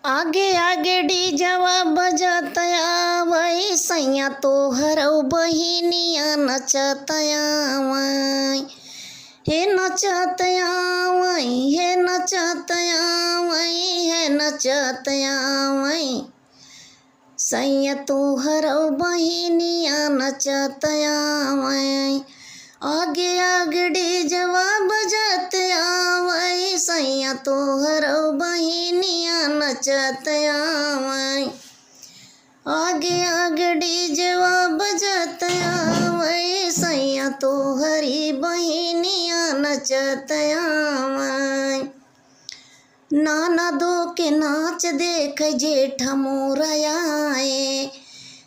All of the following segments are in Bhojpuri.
आगे आगे डीजवा बजतया वही सैया तो हरौ बहिनिया नचतया वही हे नचतया वही हे नचतया वही हे नचतया वही सैया तो हरौ बहिनिया नचतया वही आगे आगे डीजवा बजतया वही सैया तो हरौ बहिनिया नचतया वही आगे आगे डीजवा बजतया वही सैया तो हरी बहिनिया नचतया वही नाना दो के नाच देख जेठ मोरयाए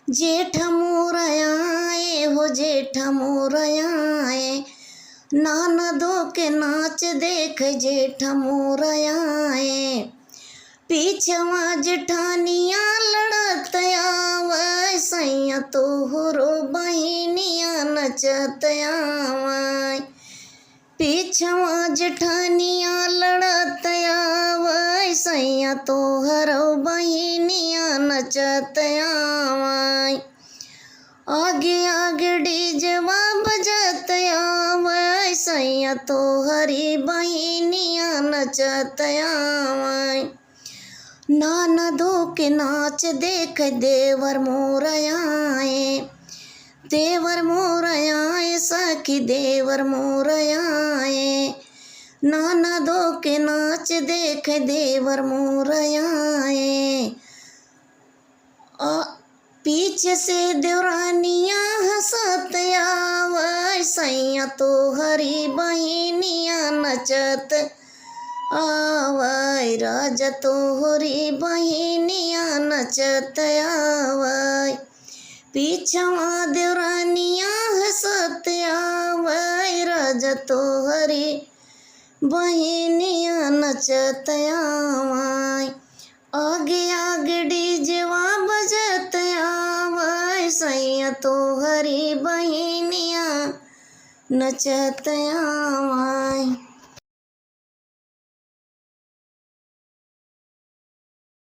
जेठ मोरयाए हो जेठ मोरयाए नाना दो के नाच देख जेठ मोरयाए पीछवा जेठानिया लड़तया वै सैया तोहरो बहिनिया नचतया वै पीछवा जेठानिया लड़तया वै सैया तोहरो बहिनिया नचतया वै आगे आगे डीजवा बजतया वै सैया तोहरी बहिनिया नचतया वै नाना दो के नाच देख देवर मोरयाए देवर मोरयाए सखी देवर मोरयाए नाना दो के नाच देख देवर मोरयाए पीछे से देवरानिया हंसतया वै सैया तो हरी बहिनिया नचत आवै राजा तोहरी बहिनिया नचतया वै पीछवा देवरानिया हंसतया वै राजा तोहरी बहिनिया नचतया वै आगे आगे डीजवा बजतया वै सैया तोहरी बहिनिया नचतया वै।